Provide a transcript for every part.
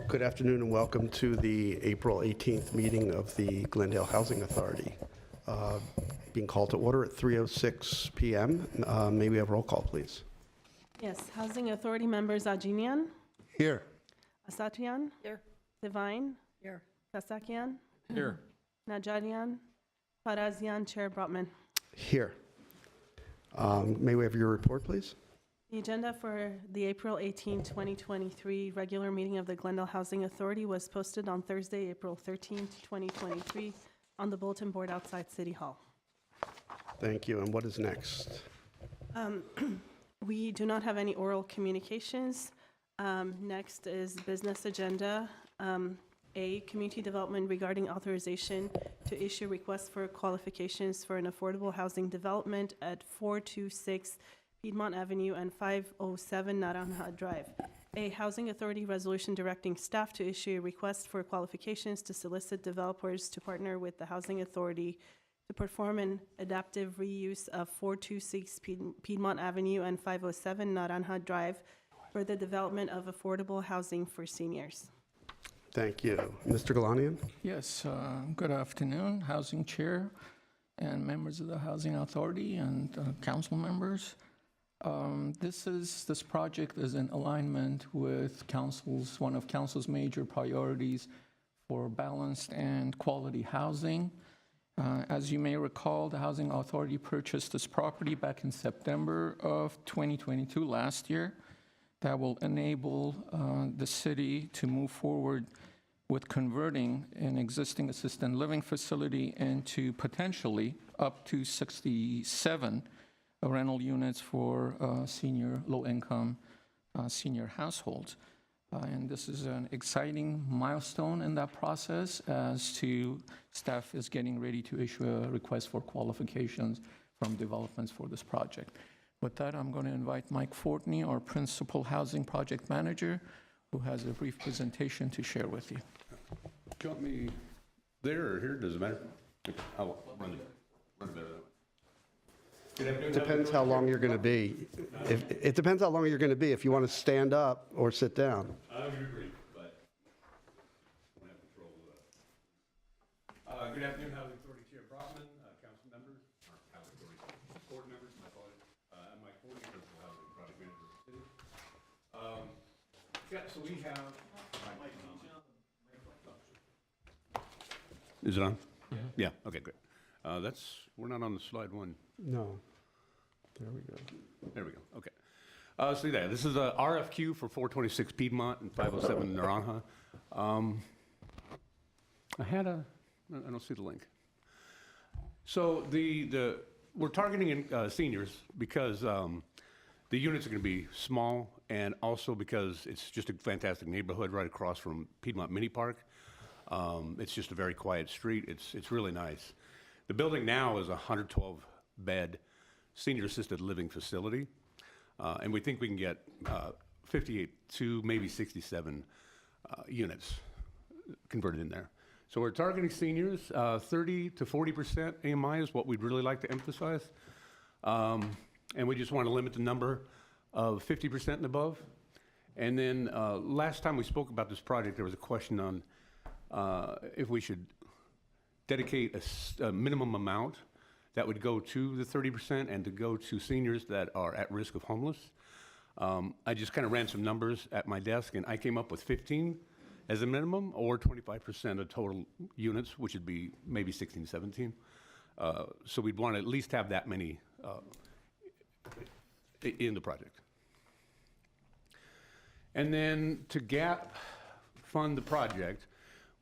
Good afternoon and welcome to the April 18th meeting of the Glendale Housing Authority. Being called to order at 3:06 p.m. May we have roll call, please? Yes, Housing Authority members Ajinian, Here. Asatian, Here. Divine, Here. Kasakian, Here. Najarian, Farazian, Chair Brotman. Here. May we have your report, please? The agenda for the April 18, 2023 regular meeting of the Glendale Housing Authority was posted on Thursday, April 13, 2023 on the bulletin board outside City Hall. Thank you. And what is next? We do not have any oral communications. Next is business agenda. A, community development regarding authorization to issue requests for qualifications for an affordable housing development at 426 Piedmont Avenue and 507 Naranja Drive. A, housing authority resolution directing staff to issue a request for qualifications to solicit developers to partner with the housing authority to perform an adaptive reuse of 426 Piedmont Avenue and 507 Naranja Drive for the development of affordable housing for seniors. Thank you. Mr. Galanian? Yes, good afternoon, Housing Chair and members of the Housing Authority and council members. This project is in alignment with one of council's major priorities for balanced and quality housing. As you may recall, the Housing Authority purchased this property back in September of 2022, last year. That will enable the city to move forward with converting an existing assisted living facility into potentially up to 67 rental units for senior, low-income senior households. And this is an exciting milestone in that process as to staff is getting ready to issue a request for qualifications from developments for this project. With that, I'm going to invite Mike Fortney, our Principal Housing Project Manager, who has a brief presentation to share with you. Do you want me there or here? Does it matter? I'll run a bit of It depends how long you're going to be. It depends how long you're going to be, if you want to stand up or sit down. I would agree, but I don't have control of that. Good afternoon, Housing Authority Chair Brotman, council members, Housing Authority board members, my apologies. I'm Mike Fortney, Principal Housing Project Manager of the city. So we have. Is it on? Yeah. Okay, great. We're not on the slide one. No. There we go. There we go. Okay. So yeah, this is a RFQ for 426 Piedmont and 507 Naranja. I don't see the link. So we're targeting seniors because the units are going to be small, and also because it's just a fantastic neighborhood right across from Piedmont Mini Park. It's just a very quiet street. It's really nice. The building now is a 112-bed senior assisted living facility, and we think we can get 58 to maybe 67 units converted in there. So we're targeting seniors. 30 to 40% AMI is what we'd really like to emphasize, and we just want to limit the number of 50% and above. And then last time we spoke about this project, there was a question on if we should dedicate a minimum amount that would go to the 30% and to go to seniors that are at risk of homeless. I just kind of ran some numbers at my desk, and I came up with 15 as a minimum, or 25% of total units, which would be maybe 16, 17. So we'd want to at least have that many in the project. And then to gap fund the project,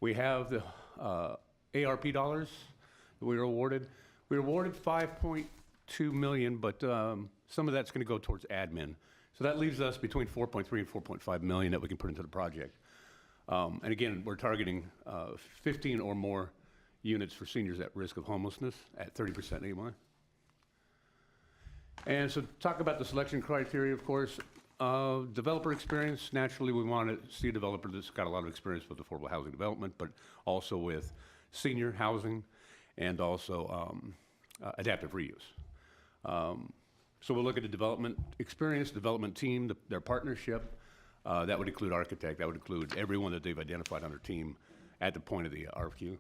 we have the ARP dollars that we were awarded. We were awarded $5.2 million, but some of that's going to go towards admin. So that leaves us between 4.3 and 4.5 million that we can put into the project. And again, we're targeting 15 or more units for seniors at risk of homelessness at 30% AMI. And so talk about the selection criteria, of course. Developer experience, naturally we want to see a developer that's got a lot of experience with affordable housing development, but also with senior housing and also adaptive reuse. So we'll look at the development experience, development team, their partnership, That would include architect, that would include everyone that they've identified on their team at the point of the RFQ.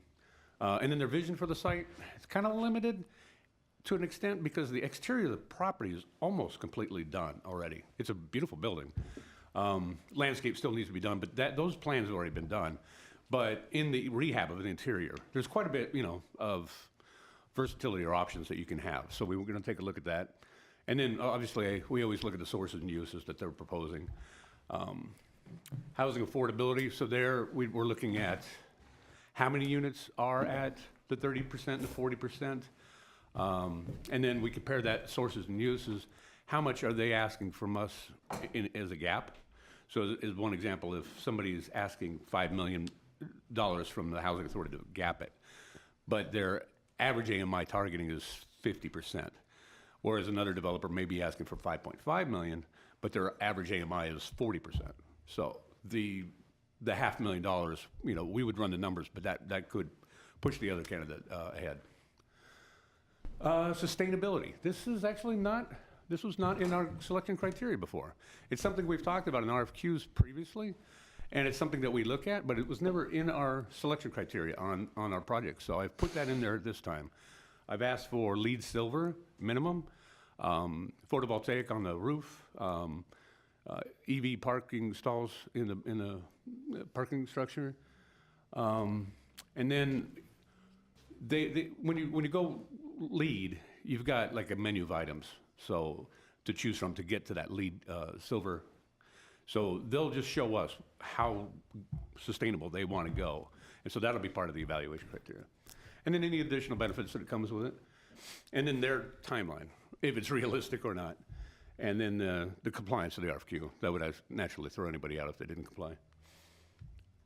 And then their vision for the site, it's kind of limited to an extent because the exterior of the property is almost completely done already. It's a beautiful building. Landscape still needs to be done, but those plans have already been done. But in the rehab of the interior, there's quite a bit, of versatility or options that you can have. So we were going to take a look at that. And then obviously we always look at the sources and uses that they're proposing. Housing affordability, so there we're looking at how many units are at the 30% and the 40%. And then we compare that sources and uses. How much are they asking from us as a gap? So as one example, if somebody is asking $5 million from the Housing Authority to gap it, but their average AMI targeting is 50%, whereas another developer may be asking for $5.5 million, but their average AMI is 40%. So the $500,000, we would run the numbers, but that could push the other candidate ahead. Sustainability. This was not in our selection criteria before. It's something we've talked about in RFQs previously, and it's something that we look at, but it was never in our selection criteria on our project. So I've put that in there this time. I've asked for LEED silver minimum, photovoltaic on the roof, EV parking stalls in the parking structure, and then when you go LEED, you've got like a menu of items so to choose from to get to that LEED silver. So they'll just show us how sustainable they want to go, and so that'll be part of the evaluation criteria. And then any additional benefits that it comes with it, and then their timeline, if it's realistic or not, and then the compliance of the RFQ. That would naturally throw anybody out if they didn't comply.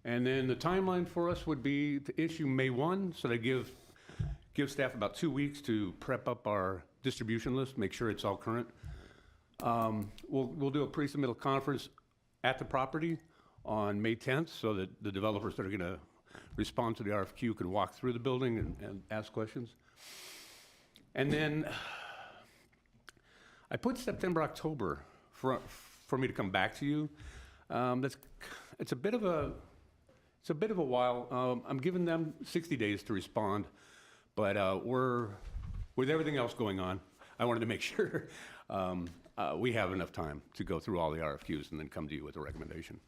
And then the timeline for us would be to issue May 1, so they give staff about 2 weeks to prep up our distribution list, make sure it's all current. We'll do a pre-submittal conference at the property on May 10th so that the developers that are going to respond to the RFQ can walk through the building and ask questions. And then I put September, October for me to come back to you. It's a bit of a while. I'm giving them 60 days to respond, but with everything else going on, I wanted to make sure we have enough time to go through all the RFQs and then come to you with a recommendation.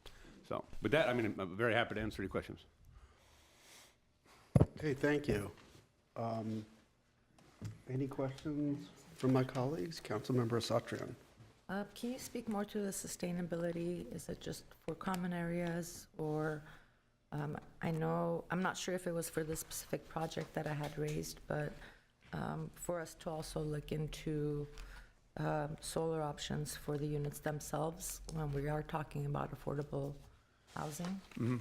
So with that, I'm very happy to answer your questions. Okay, thank you. Any questions from my colleagues? Councilmember Satrian. Can you speak more to the sustainability? Is it just for common areas, or I'm not sure if it was for this specific project that I had raised, but for us to also look into solar options for the units themselves when we are talking about affordable housing. Mm-hmm.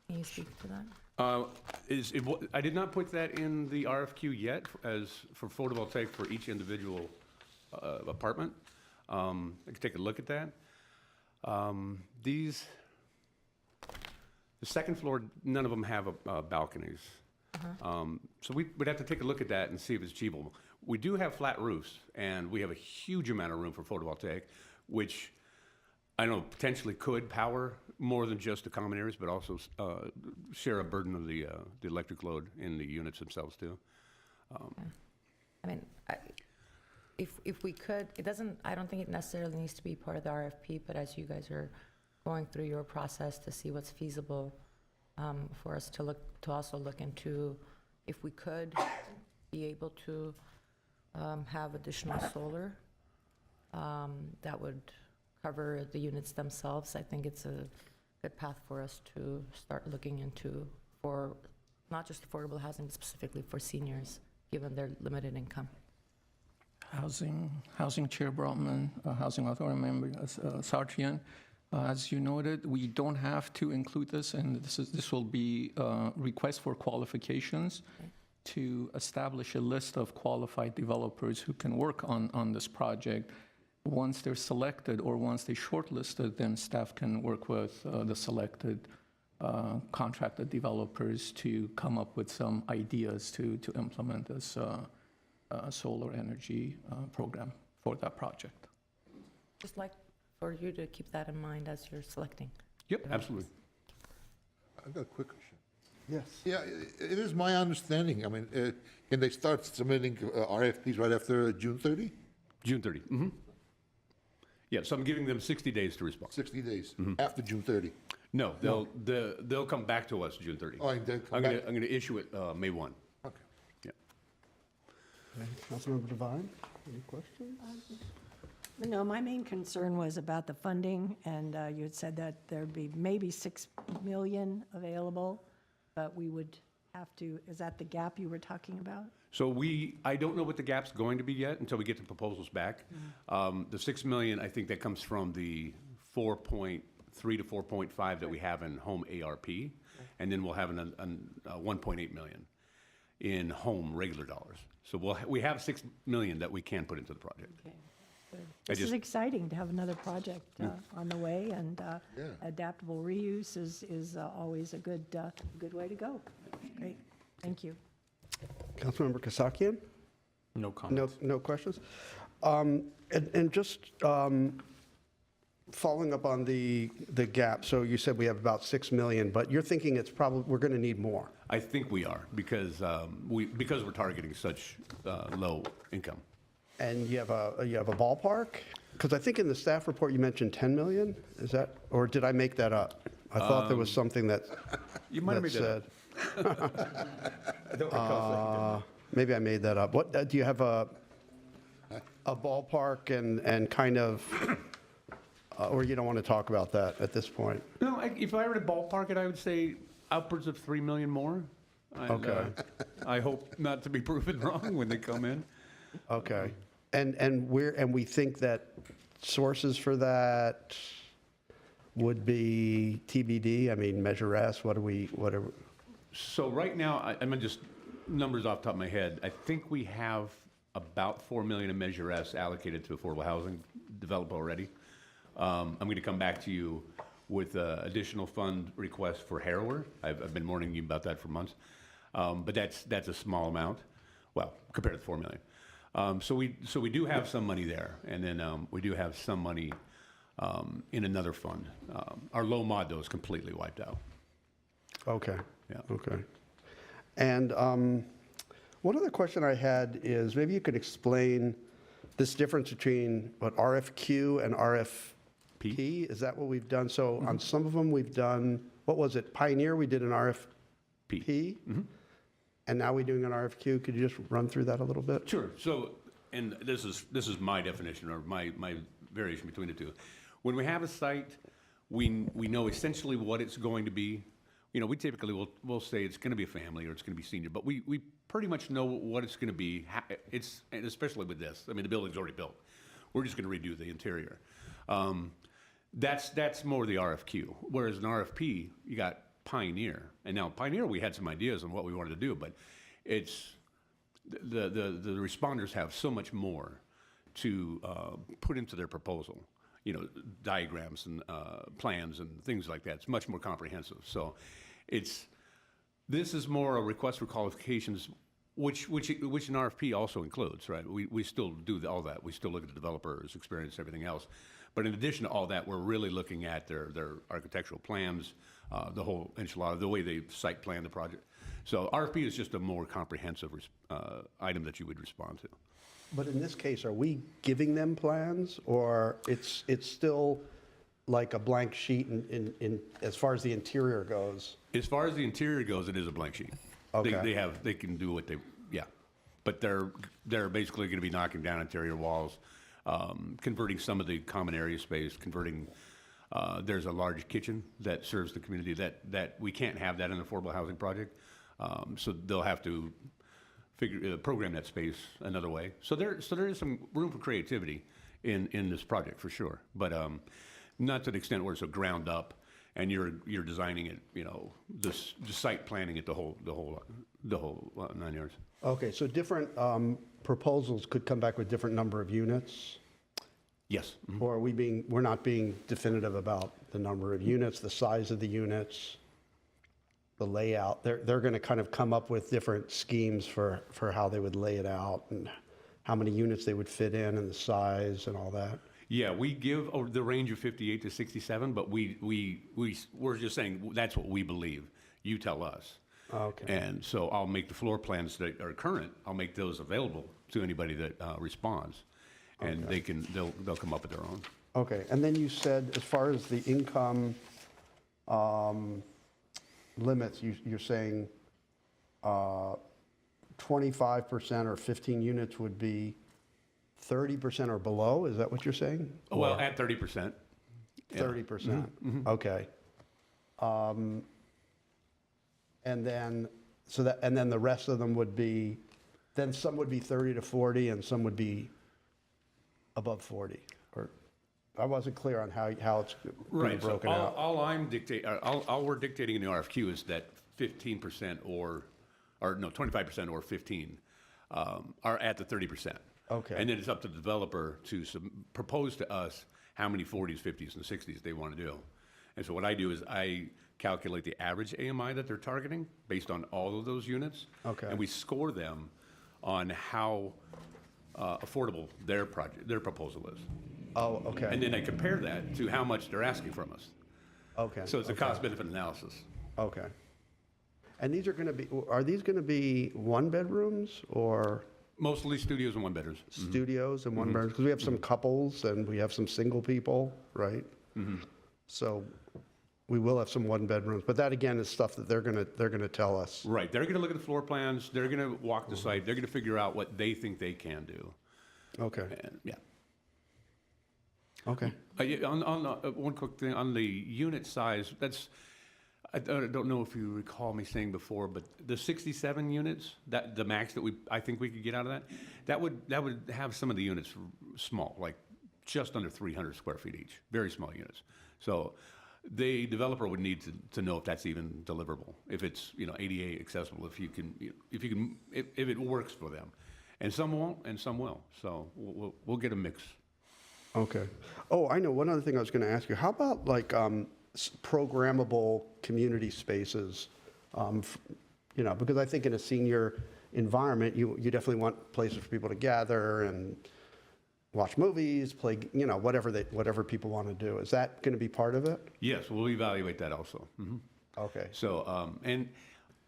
Can you speak to that? I did not put that in the RFQ yet as for photovoltaic for each individual apartment. I can take a look at that. The second floor, none of them have balconies. Uh-huh. So we would have to take a look at that and see if it's achievable. We do have flat roofs, and we have a huge amount of room for photovoltaic, which I know potentially could power more than just the common areas, but also share a burden of the electric load in the units themselves too. If we could, I don't think it necessarily needs to be part of the RFP, but as you guys are going through your process to see what's feasible, for us to also look into if we could be able to have additional solar that would cover the units themselves. I think it's a good path for us to start looking into for not just affordable housing, but specifically for seniors, given their limited income. Housing Chair Brotman, Housing Authority Member Sartrian. As you noted, we don't have to include this, and this will be a request for qualifications to establish a list of qualified developers who can work on this project. Once they're selected or once they're shortlisted, then staff can work with the selected contracted developers to come up with some ideas to implement this solar energy program for that project. Just like for you to keep that in mind as you're selecting. Yep, absolutely. I've got a quick question. Yes. Yeah, it is my understanding, I mean, can they start submitting RFPs right after June 30? June 30. Yeah, so I'm giving them 60 days to respond. 60 days, after June 30? No, they'll come back to us June 30. Oh, and then come I'm back? gonna issue it May 1. Okay. Yeah. Councilmember Devine, any questions? No, my main concern was about the funding, and you had said that there'd be maybe 6 million available, but we would have to, is that the gap you were talking about? So I don't know what the gap's going to be yet until we get the proposals back. The 6 million, I think that comes from the 4.3 to 4.5 that we have in home ARP, and then we'll have 1.8 million in home regular dollars. So we have 6 million that we can put into the project. Okay, good. I This is just- exciting to have another project on the way, and Yeah. adaptable reuse is always a good way to go. Great, thank you. Councilmember Kasakian? No comment. No questions? And just following up on the gap, so you said we have about 6 million, but you're thinking it's probably, we're going to need more. I think we are, because we're targeting such low income. And you have a ballpark? Because I think in the staff report you mentioned 10 million, is that, or did I make that up? I thought there was something that You might have made that up. I don't recall. maybe I made that up. What, do you have a ballpark and kind of, or you don't want to talk about that at this point? No, if I were to ballpark it, I would say upwards of 3 million more. Okay. I hope not to be proven wrong when they come in. Okay. And we think that sources for that would be TBD? I mean, Measure S, what are, So right now, I'm just numbers off the top of my head. I think we have about 4 million in Measure S allocated to affordable housing developed already. I'm going to come back to you with additional fund requests for Harrower. I've been warning you about that for months. But that's a small amount, well, compared to 4 million. So we do have some money there, and then we do have some money in another fund. Our low mod, though, is completely wiped out. okay. Yeah. Okay. And one other question I had is maybe you could explain this difference between what RFQ and RFP? Is that what we've done? So on some of them, we've done, what was it, Pioneer, we did an RFP? And now we're doing an RFQ. Could you just run through that a little bit? Sure. So, and this is my definition or my variation between the two. When we have a site, we know essentially what it's going to be. You know, we typically will say it's going to be a family or it's going to be senior, but we pretty much know what it's going to be. And especially with this, I mean, the building's already built. We're just going to redo the interior. That's more the RFQ. Whereas an RFP, you got Pioneer, and now Pioneer, we had some ideas on what we wanted to do, but it's the responders have so much more to put into their proposal. You know, diagrams and plans and things like that. It's much more comprehensive. So, this is more a request for qualifications, which an RFP also includes, right? We still do all that. We still look at the developer's experience, everything else. But in addition to all that, we're really looking at their architectural plans, the whole enchilada, the way they site plan the project. So RFP is just a more comprehensive item that you would respond to. But in this case, are we giving them plans, or it's still like a blank sheet in as far as the interior goes? As far as the interior goes, it is a blank sheet. Okay. They can do what they, yeah. But they're basically going to be knocking down interior walls, converting some of the common area space, converting, there's a large kitchen that serves the community that we can't have that in an affordable housing project. So they'll have to program that space another way. So there is some room for creativity in this project for sure, but not to the extent where it's a ground up and you're designing it, you know, the site planning it, the whole 9 yards. Okay, so different proposals could come back with different number of units? Yes. Mhm. Or we're not being definitive about the number of units, the size of the units, the layout? They're going to kind of come up with different schemes for how they would lay it out and how many units they would fit in and the size and all that? Yeah, we give the range of 58 to 67, but we're just saying that's what we believe. You tell us. Okay. And so I'll make the floor plans that are current, I'll make those available to anybody that responds. And they'll come up with their own. Okay, and then you said, as far as the income limits, you're saying 25% or 15 units would be 30% or below? Is that what you're saying? Well, at 30%. Yeah. 30%, okay. And then, and then the rest of them would be, then some would be 30 to 40 and some would be above 40, or, I wasn't clear on how it's being Right, so broken out. all we're dictating in the RFQ is that 15% or no, 25% or 15 are at the 30%. Okay. And then it's up to the developer to propose to us how many 40s, 50s, and 60s they want to do. And so what I do is I calculate the average AMI that they're targeting based on all of those units. Okay. And we score them on how affordable their proposal is. Oh, okay. And then I compare that to how much they're asking from us. Okay. So it's a okay, cost-benefit analysis. Okay. And these are going to be, are these going to be one-bedrooms or Mostly studios and one-bedrooms. studios and one-bedrooms? Because we have some couples and we have some single people, right? So we will have some one-bedrooms, but that, again, is stuff that they're going to tell us. Right, they're gonna look at the floor plans, they're gonna walk the site, they're gonna figure out what they think they can do. Okay, And, yeah. okay. Yeah, one quick thing, on the unit size, I don't know if you recall me saying before, but the 67 units, the max that I think we could get out of that would have some of the units small, like just under 300 square feet each, very small units. So the developer would need to know if that's even deliverable, if it's, ADA accessible, if it works for them. And some won't, and some will. So we'll get a mix. Okay. Oh, I know, one other thing I was going to ask you. How about like programmable community spaces? Because I think in a senior environment, you definitely want places for people to gather and watch movies, play, whatever people want to do. Is that going to be part of it? Yes, we'll evaluate that also. Okay. So, and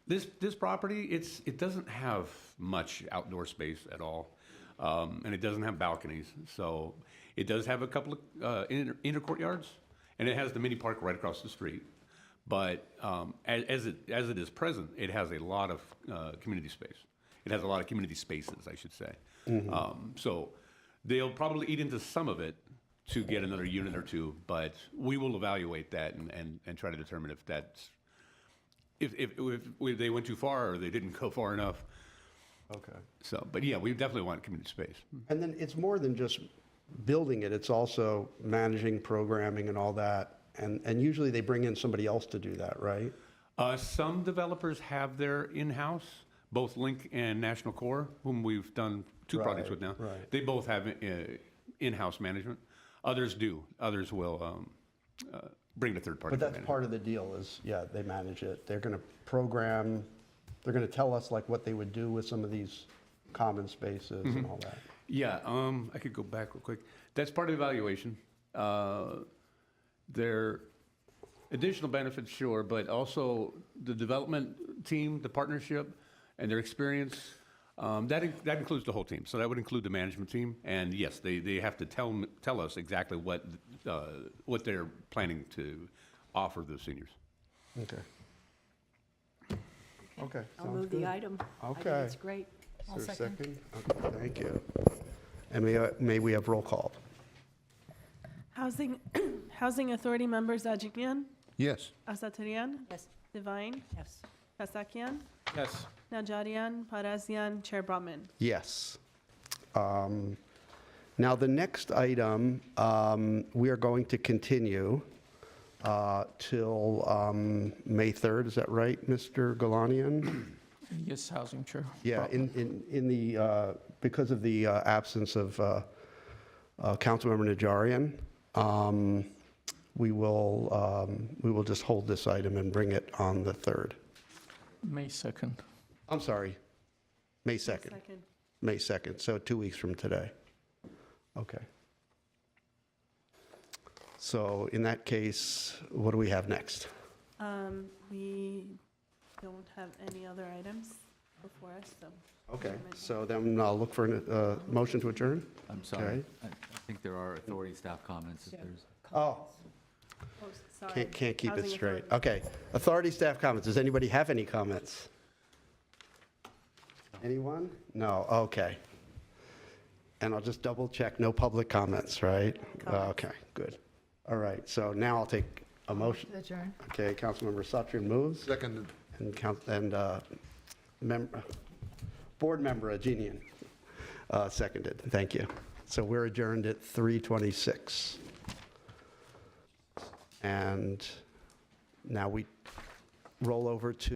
this property, it doesn't have much outdoor space at all, and it doesn't have balconies. So it does have a couple of inner courtyards, and it has the mini park right across the street. But as it is present, it has a lot of community space. It has a lot of community spaces, I should say. So they'll probably eat into some of it to get another unit or two, but we will evaluate that and try to determine if that's if they went too far or they didn't go far enough. Okay. So, but yeah, we definitely want community space. And then it's more than just building it, it's also managing programming and all that. And usually they bring in somebody else to do that, right? Some developers have their in-house, both Link and National Core, whom we've done two projects with now. Right. They both have in-house management. Others do. Others will bring the third party. But that's part of the deal is, yeah, they manage it. They're going to program, they're going to tell us like what they would do with some of these common spaces and all that. Yeah, I could go back real quick. That's part of the evaluation. Their additional benefits, sure, but also the development team, the partnership, and their experience. That includes the whole team. So that would include the management team. And yes, they have to tell us exactly what they're planning to offer the seniors. Okay. Okay. I'll sounds move good. the item. I think Okay. it's great. Is there a second? Okay, thank you. And may we have roll call? Housing Authority members Ajikian, Yes. Asatirian, Yes. Divine, Yes. Kasakian, Yes. Najarian, Parazian, Chair Brotman. Yes. Now, the next item, we are going to continue till May 3rd. Is that right, Mr. Galanian? Yes, Housing Chair. Yeah, in the, because of the absence of Councilmember Najarian, we will just hold this item and bring it on the 3rd. May 2nd. I'm sorry, May 2nd. Second. May 2nd, so 2 weeks from today. Okay. So in that case, what do we have next? We don't have any other items before us, so. Okay, so then I'll look for a motion to adjourn? I'm sorry. Okay. I think there are authority staff comments if there's. Oh, Oh, sorry. can't keep it Housing straight. Authority. Okay, authority staff comments. Does anybody have any comments? Anyone? No, okay. And I'll just double check, no public comments, right? Okay, good. All right, so now I'll take a motion. Adjourn. Okay, Councilmember Satrian moves, Second, and Board Member Ajinian seconded. Thank you. So we're adjourned at 3:26. And now we roll over to